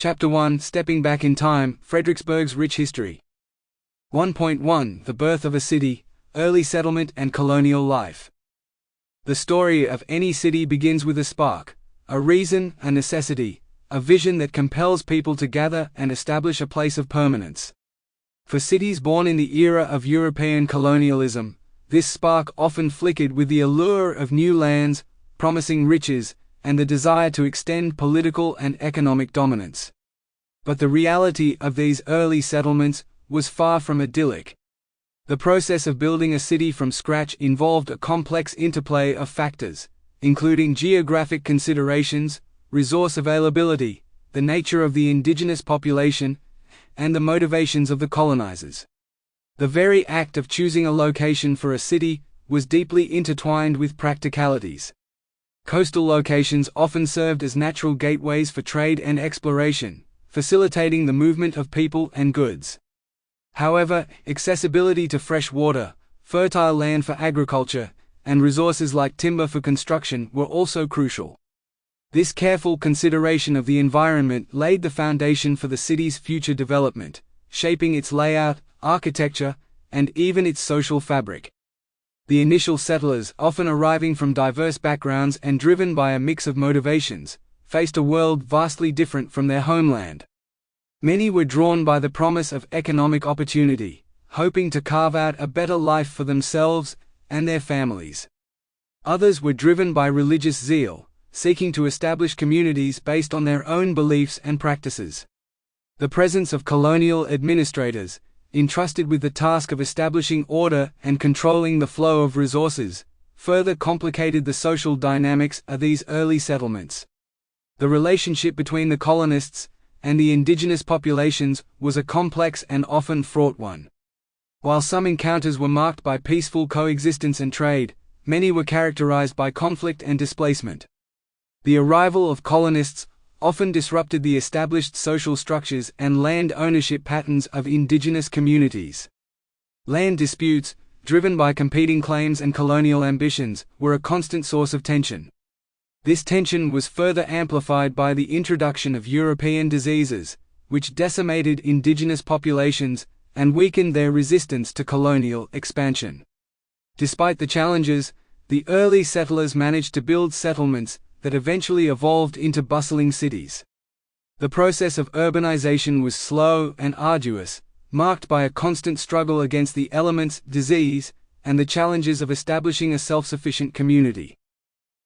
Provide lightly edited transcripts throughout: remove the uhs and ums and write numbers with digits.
Chapter 1: Stepping Back in Time, Fredericksburg's Rich History. 1.1 The Birth of a City, Early Settlement and Colonial Life. The story of any city begins with a spark, a reason, a necessity, a vision that compels people to gather and establish a place of permanence. For cities born in the era of European colonialism, this spark often flickered with the allure of new lands, promising riches, and the desire to extend political and economic dominance. But the reality of these early settlements was far from idyllic. The process of building a city from scratch involved a complex interplay of factors, including geographic considerations, resource availability, the nature of the indigenous population, and the motivations of the colonizers. The very act of choosing a location for a city was deeply intertwined with practicalities. Coastal locations often served as natural gateways for trade and exploration, facilitating the movement of people and goods. However, accessibility to fresh water, fertile land for agriculture, and resources like timber for construction were also crucial. This careful consideration of the environment laid the foundation for the city's future development, shaping its layout, architecture, and even its social fabric. The initial settlers, often arriving from diverse backgrounds and driven by a mix of motivations, faced a world vastly different from their homeland. Many were drawn by the promise of economic opportunity, hoping to carve out a better life for themselves and their families. Others were driven by religious zeal, seeking to establish communities based on their own beliefs and practices. The presence of colonial administrators, entrusted with the task of establishing order and controlling the flow of resources, further complicated the social dynamics of these early settlements. The relationship between the colonists and the indigenous populations was a complex and often fraught one. While some encounters were marked by peaceful coexistence and trade, many were characterized by conflict and displacement. The arrival of colonists often disrupted the established social structures and land ownership patterns of indigenous communities. Land disputes, driven by competing claims and colonial ambitions, were a constant source of tension. This tension was further amplified by the introduction of European diseases, which decimated indigenous populations and weakened their resistance to colonial expansion. Despite the challenges, the early settlers managed to build settlements that eventually evolved into bustling cities. The process of urbanization was slow and arduous, marked by a constant struggle against the elements, disease, and the challenges of establishing a self-sufficient community.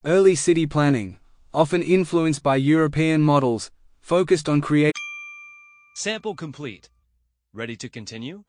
Early city planning, often influenced by European models, focused on creating. Sample complete. Ready to continue?